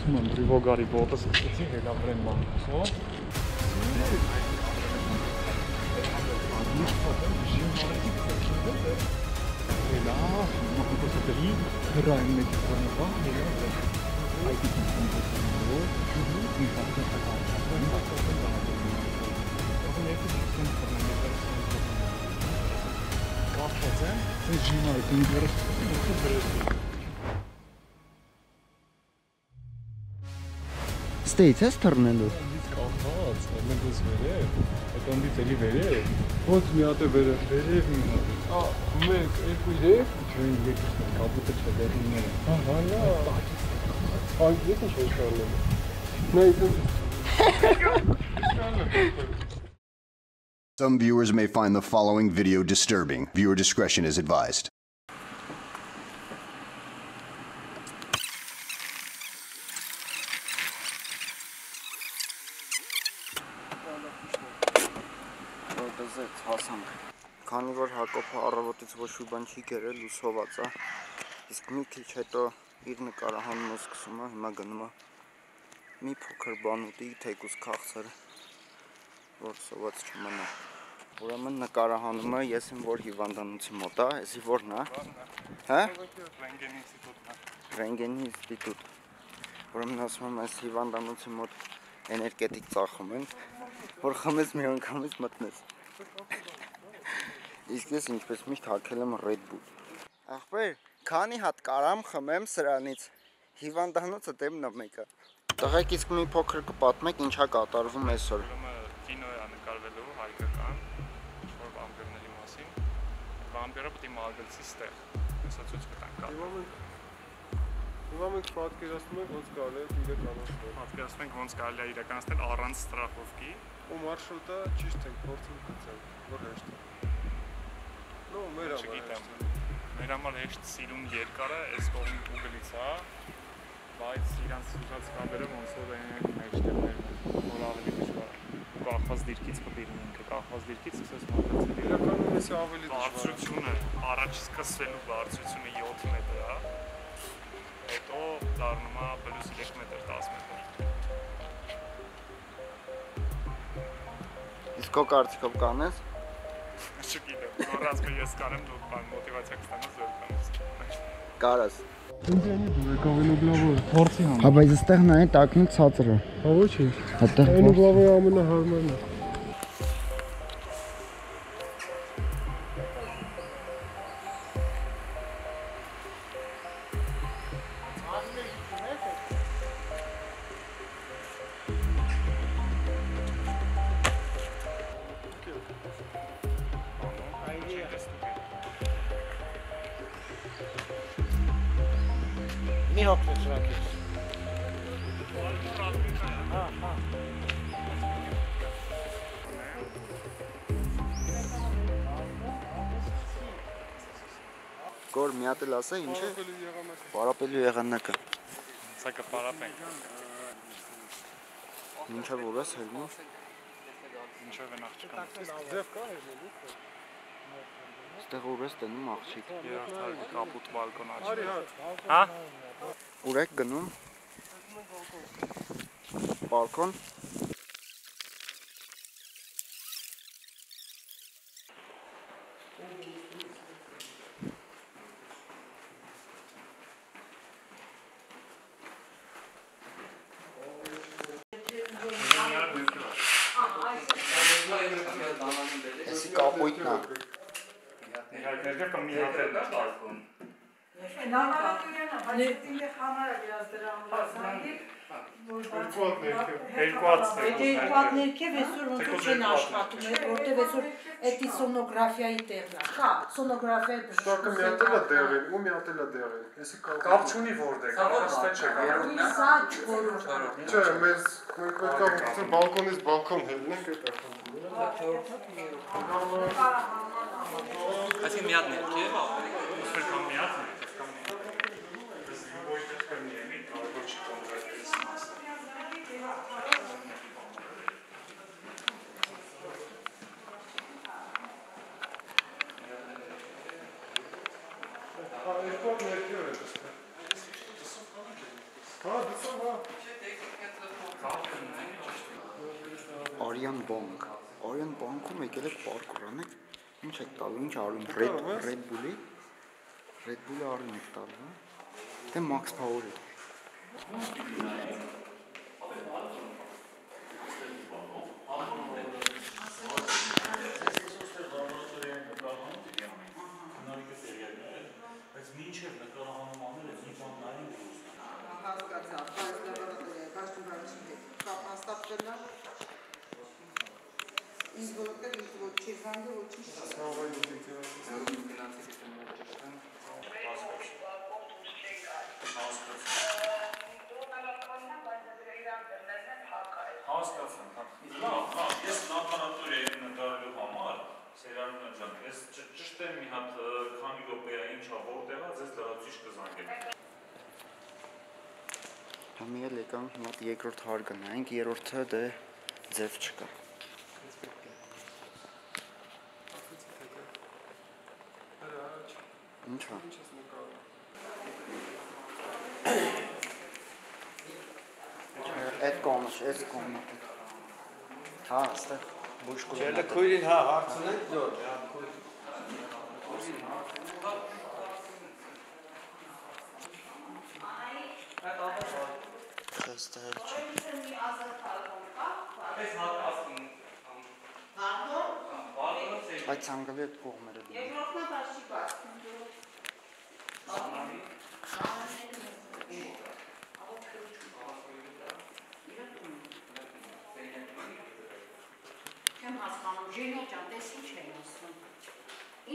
Սումն բրիվոգարի բոտը սկսեցի հելավրեն մանկուսով։ Հելա, մանկուսը դրի, հրային մեկ կոնովա, հելավրեն։ Այդ իքին սմբոսնով, ինքացեն հակարչացեն, կախված են, ես ժիմարը կնիվերս Ստեից ես թռնելու։ Կախված, մենք ես վերև, հետոնդից էլի վերև, ոնց մի հատ է վերև մի հատ։ Մենք երկու երև, չեն երկուսն են, կապուտը չէ դերինները։ Հալա, այս ես ինչ ես կարլեմ։ Some viewers may find the following video disturbing. Viewer discretion is advised. Քանի որ Հակոբը առավոտից ոչ մի բան չի կերել, լուսոված է, իսկ մի քիչ հետո իր նկարահանումը սկսում է, հիմա գնում է մի փոքր բան ուտի, թեկուզ քաղցր, որ սոված չմնա։ Ուրեմն նկարահանումը ես եմ որ հիվանդանոցի մոտ է, էսի որն է։ Հա? Ռենտգենի ինստիտուտ։ Ուրեմն ասում եմ այս հիվանդանոցի մոտ էներգետիկ ծախում են, որ խմես մի անգամից մտնես։ Իսկ ես ինչպես միշտ հագել եմ Red Bull։ Ախպեր, քանի հատ կարամ խմեմ սրանից, հիվանդանոցը դեմն է մեկը։ Տղեկ իսկ մի փոքր կպատմեք ինչա կատարվում այսօր։ Կինո է նկարվելու հայկական, ինչ-որ վամպիրների մասին։ Վամպիրը պետք է մագլցի ստեղ, հեսա ցույց կտանք։ Հիմա մենք պատկերացնում ենք ոնց կարելի է իրականացնել։ Պատկերացնում ենք ոնց կարելի է իրականացնել առանց ստրախովկի։ Ու մարշրուտը ճիշտ ենք փորձում գծել, որ հեշտ է։ No, մեր համար հեշտ սիրուն երկարը այս կողմի ուղղից է, բայց իրանց ուզած կադրը ոնց որ են մեջտեղներն են, որ ավելի դժվար է։ Կախված դիրքից պատիրում ինքը, կախված դիրքից սկսես մոտեցել։ Իրականում էսի ավելի դժվար է։ Բարձրությունը, առաջ սկսվելու բարձրությունը 7 մետր է, հետո դառնում է +3 մետր 10 մետր։ Իսկ քո կարծիքով կանես։ Չգիտեմ, նորած că ես կարեմ դու բան մոտիվացիա կստանաս զոր կանես։ Կարաս։ Ինձանի դու եկավ են ուգլավոր, փորձի համար։ Հա, բայց այստեղ նայ տակին ցածր է։ Հա ոչինչ։ Այդտեղ այն ուգլավորը ամենահարմարն է։ Մի հոգնի շրակից։ Գոր մի հատ էլ ասա ինչ է։ Պարապելու եղանակը։ Սա կպարապենք։ Ինչա որ ես հելնում։ Ինչով են աղջիկան։ Ձև կա հելնելու։ Ստեղ ուր ես տնում աղջիկ։ Երրորդը կապուտ բալկոն աչքի։ Հա? Ուր եք գնում։ Բալկոն։ Էսի կապույտն է։ Ներկա կամ մի հատ էլ բալկոն։ Երկուատ ներքև այսօր ոնց որ չեն աշխատում, որտև այսօր էդի սոնոգրաֆիայի տեղն է, հա, սոնոգրաֆիայի Շտակը մի հատ էլ է դեղել, ու մի հատ էլ է դեղել, եսի կապ չունի որտեղ, ստե չէ կարող։ Սա չորը։ Չէ, մեզ մենք պետք է բալկոնից բալկոն հելնենք այդ Այսինքն մի հատ ներքև, Ուսեր կամ մի հատ Ես ոչ պետք է մի եմի, կարող չի կոնկրետ այս մասը Երկու ներքև է դստը Արյան բանկ։ Արյան բանկում եկել եք պարկուր անեք։ Ինչ եք տալու, ինչ արում, Red Bull-ի արում եք տալու, թե Max Power-ի։ Ես նախանատորի եմ նկարելու համար, Սերարուն ջան, ես ճշտ եմ մի հատ քանի րոպեային չա որտեղա ձեզ լրացուցիչ կզանգեմ։ Համի էլ եկան հիմա երկրորդ հարկ գնայինք, երրորդը դե ձև չկա։ Ինչա։ Այդ կողմը, այս կողմը։ Հա, այստեղ բուժկու։ Չելը քույրին հա հարցնենք դոր, հա քույր։ Այստեղ չի։ Այդ ցանկալի այդ կողմերը։ Երկրորդն դաշի բաց։ Չեմ հասկանում, Ժենո ջան, տես ինչ են ասում։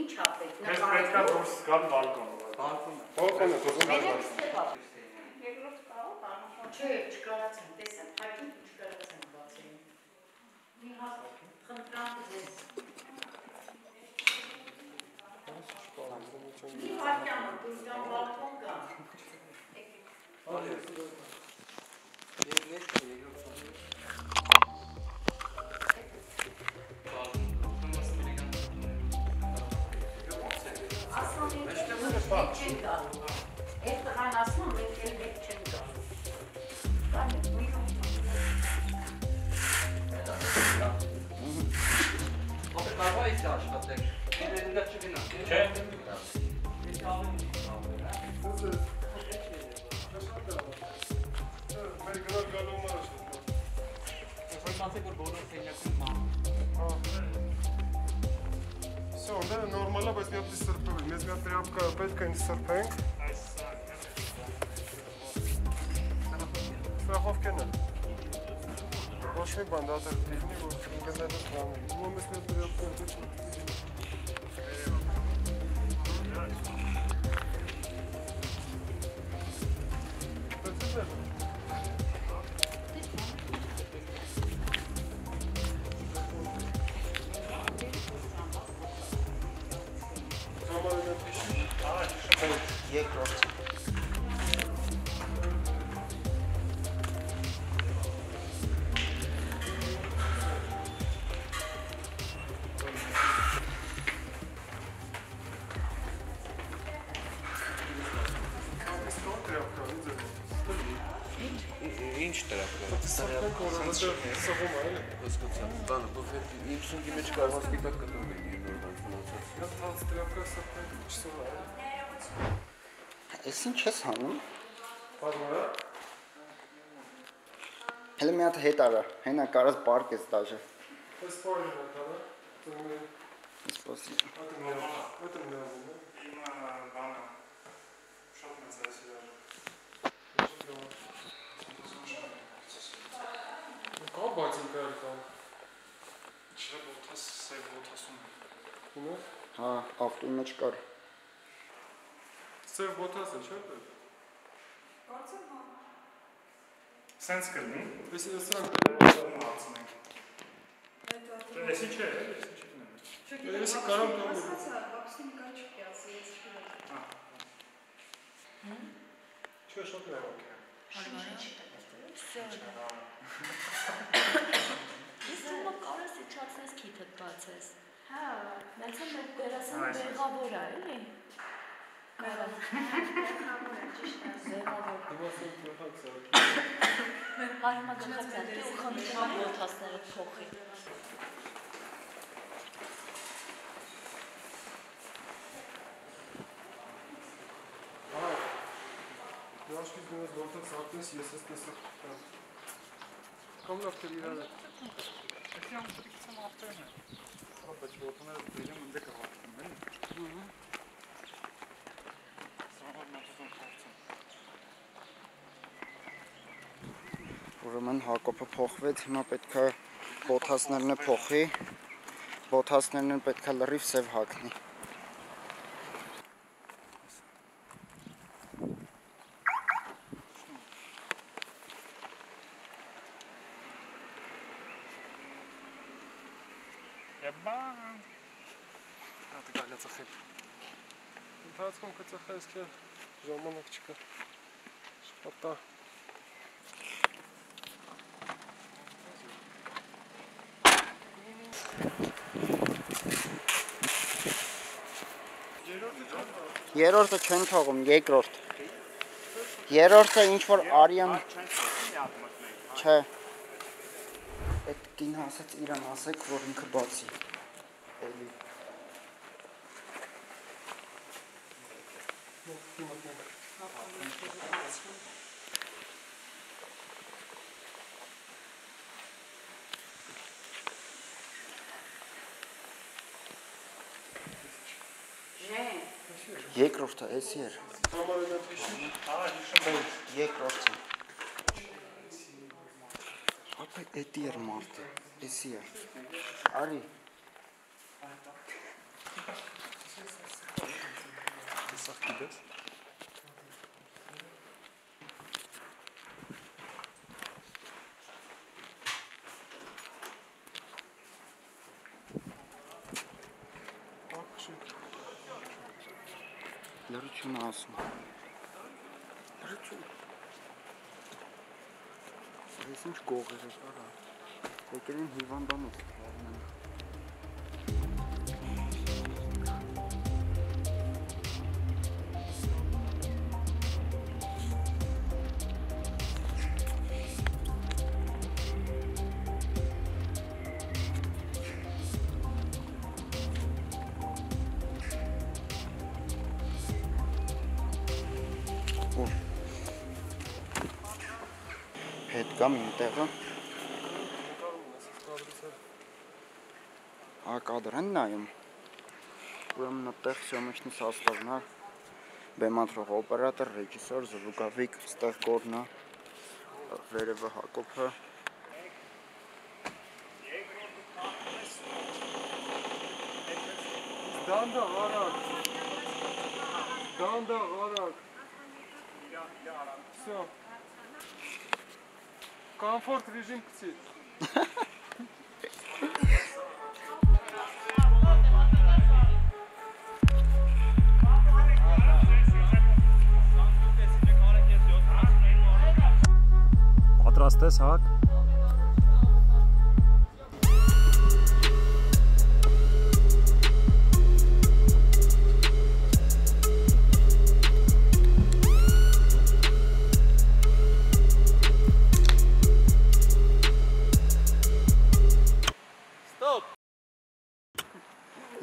Ինչ ա պետք։ Մեզ պետք է դուրս գալ բալկոն։ Բալկոնը դուրս գալ։ Երկրորդ կարող բանություն։ Չէ, չկարացեմ, տեսեմ, հայտնի չկարացեմ բացել։ Մի հատ խնդրամ ձեզ։ Մի վարկյանը դուրս գան բալկոն կա։ Այդ տղան ասում մենք էլ հետ չեն գալու։ Կարող է աշխատեք, իրենգա չգնանք։ Չէ։ Մեր գնալ գալու մարաշ։ Խոսացեք, որ բոլոր սենյակում ման։ Всё, да, նորմալ է, բայց մի հատ սրբել։ Մեզ մի հատ տրապկա պետք է ինձ սրբենք։ Страховкена. Ոչ մի բան դատել դիվնի, որ ինգենները բանի։ Ում ես մեր տրապկան դուք։ Երկրորդ։ Ինչ տրապկա։ Սրբենք օրը սղում է, էլի։ Հասկացա։ Բանը, բոֆետ 50-ի մեջ կարող սպիտակ կտրվի նորմալ ֆինանսած։ Հատ տրապկա սրբենք չսղում է։ Էս ինչ ես հանում։ Պատմորա։ Հələ մի հատ հետ արա, հենա կարած պարկ ես դաժե։ Այս պարին է տանը։ Սպասի։ Это мне. Հիմա բանը շատ մեծ է սիրել։ Կա բացին կար կան։ Չէ, ոտաս, սև ոտասում։ Ունես։ Հա, ավտոյի մեջ կար։ Սև բոտաս է, չէ՞ պետք։ Կարծեմ հա։ Սենց կլինի։ Էսի սրանք հարցնենք։ Էսի չէ, էսի չգնեմ։ Էսի կարամ տամ։ Չէ, շատ լավ է։ Ես թվում է կարես ուչացնես քիթդ բացես։ Հա, մենցան մեր դերասանը բեղավոր է, էլի։ Ուրեմն Հակոբը փոխվեց, հիմա պետք է բոթասներն փոխի, բոթասներն պետք է լրիվ սև հագնի։ Ընթացքում կծխես թե ժամանակ չկա, շպատա։ Երորդը չեն թողում, երկրորդ։ Երորդը ինչ-որ արյան չէ։ Այդ կինը ասեց իրան ասեք, որ ինքը բացի։ Էլի։ Երկրորդը էսի էր։ Երկրորդը։ Ապա էդի էր մարդը, էսի է։ Արի։ Սաղ գիտես։ Լրություն ասում։ Լրություն։ Ես ինչ գողեր ես արա։ Եկել են հիվանդանոց։ Հետ կամ ինտեղը կադր են նայում ուրեմն այդտեղ սյոմիչնի սաստավն է բեմադրող օպերատոր, ռեժիսոր, զվուկավիկ, ստեղ գորնա վերևը Հակոբը Դանդաղ արագ Всё Комфорт режим κτít Պատրաստ ես, Հակ։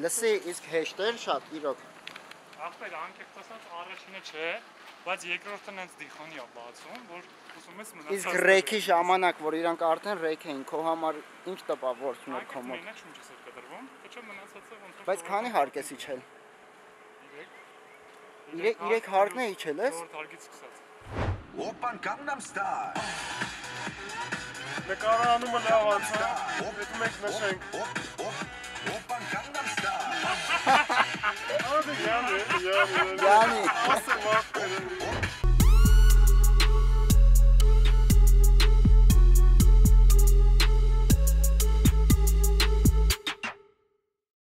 Լսի, իսկ հեշտ էր շատ, իրոք։ Ախպեր, անկեղծ ասած առաջինը չէ, բայց երկրորդն հենց դիխոնի է բացում, որ ուզում ես մնացած։ Իսկ ռեքի ժամանակ, որ իրանք արդեն ռեք էին, քո համար ինչ տպավ որ նոր քո մոտ։ Մենակ շունչ ես կտրվում, թե չէ մնացածը ոնց որ։ Բայց քանի հարկ ես իջել։ 3 հարկն է իջել ես։ 4 հարկից սկսած։ Open Gangnam Style։ Նկարահանումը լավ անցա, դու մենք նշենք։ Open Gangnam Style։ Յանի։ Յանի։